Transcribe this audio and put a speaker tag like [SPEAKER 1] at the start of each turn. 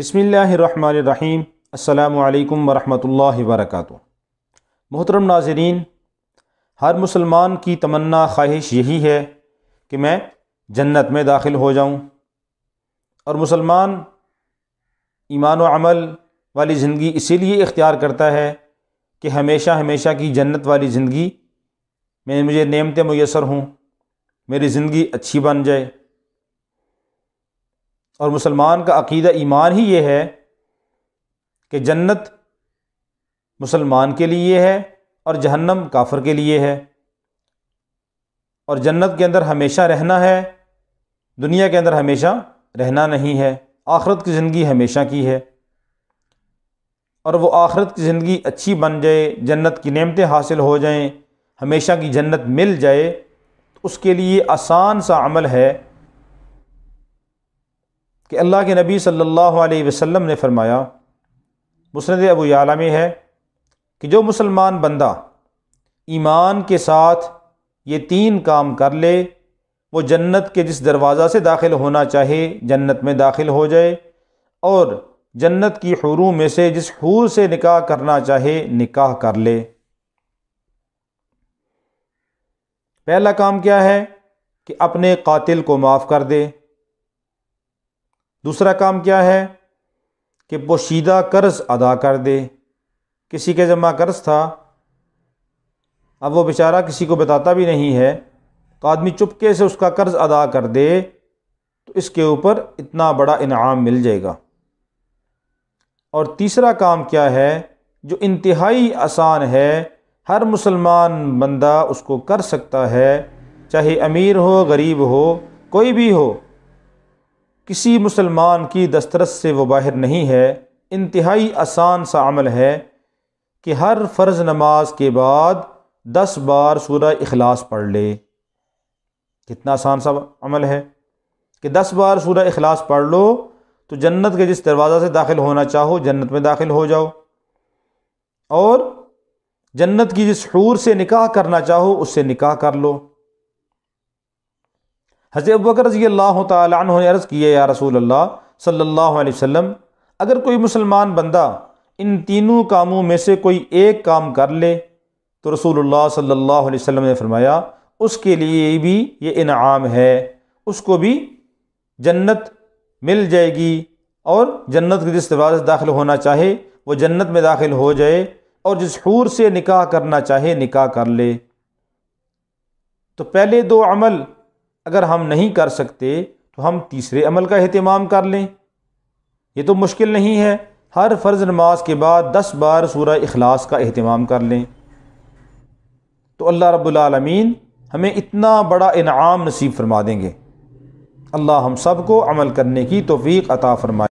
[SPEAKER 1] بسم اللہ الرحمن الرحیم۔ السلام علیکم ورحمۃ اللہ وبرکاتہ۔ محترم ناظرین، ہر مسلمان کی تمنا خواہش یہی ہے کہ میں جنت میں داخل ہو جاؤں، اور مسلمان ایمان و عمل والی زندگی اسی لیے اختیار کرتا ہے کہ ہمیشہ کی جنت والی زندگی میں مجھے نعمتیں میسر ہوں، میری زندگی اچھی بن جائے۔ اور مسلمان کا عقیدہ ایمان ہی یہ ہے کہ جنت مسلمان کے لیے ہے اور جہنم کافر کے لیے ہے، اور جنت کے اندر ہمیشہ رہنا ہے، دنیا کے اندر ہمیشہ رہنا نہیں ہے، آخرت کی زندگی ہمیشہ کی ہے۔ اور وہ آخرت کی زندگی اچھی بن جائے، جنت کی نعمتیں حاصل ہو جائیں، ہمیشہ کی جنت مل جائے، تو اس کے لیے آسان سا عمل ہے کہ اللہ کے نبی صلی اللہ علیہ وسلم نے فرمایا، مسند ابو یعلا میں ہے کہ جو مسلمان بندہ ایمان کے ساتھ یہ 3 کام کر لے، وہ جنت کے جس دروازہ سے داخل ہونا چاہے جنت میں داخل ہو جائے، اور جنت کی حوروں میں سے جس حور سے نکاح کرنا چاہے نکاح کر لے۔ پہلا کام کیا ہے کہ اپنے قاتل کو معاف کر دے۔ دوسرا کام کیا ہے کہ پوشیدہ قرض ادا کر دے۔ کسی کے ذمہ قرض تھا، اب وہ بیچارہ کسی کو بتاتا بھی نہیں ہے، تو آدمی چپکے سے اس کا قرض ادا کر دے تو اس کے اوپر اتنا بڑا انعام مل جائے گا۔ اور تیسرا کام کیا ہے جو انتہائی آسان ہے، ہر مسلمان بندہ اس کو کر سکتا ہے، چاہے امیر ہو غریب ہو کوئی بھی ہو، کسی مسلمان کی دسترس سے وہ باہر نہیں ہے۔ انتہائی آسان سا عمل ہے کہ ہر فرض نماز کے بعد 10 بار سورہ اخلاص پڑھ لے۔ کتنا آسان سا عمل ہے کہ 10 بار سورہ اخلاص پڑھ لو تو جنت کے جس دروازہ سے داخل ہونا چاہو جنت میں داخل ہو جاؤ، اور جنت کی جس حور سے نکاح کرنا چاہو اس سے نکاح کر لو۔ حضرت ابوبکر رضی اللہ تعالی عنہ نے عرض کی ہے، یا رسول اللہ صلی اللہ علیہ وسلم، اگر کوئی مسلمان بندہ ان 3 کاموں میں سے کوئی ایک کام کر لے تو رسول اللہ صلی اللہ علیہ وسلم نے فرمایا اس کے لیے بھی یہ انعام ہے، اس کو بھی جنت مل جائے گی، اور جنت کے جس دروازے سے داخل ہونا چاہے وہ جنت میں داخل ہو جائے، اور جس حور سے نکاح کرنا چاہے نکاح کر لے۔ تو پہلے 2 عمل اگر ہم نہیں کر سکتے تو ہم تیسرے عمل کا اہتمام کر لیں، یہ تو مشکل نہیں ہے، ہر فرض نماز کے بعد 10 بار سورہ اخلاص کا اہتمام کر لیں، تو اللہ رب العالمین ہمیں اتنا بڑا انعام نصیب فرما دیں گے۔ اللہ ہم سب کو عمل کرنے کی توفیق عطا فرمائے۔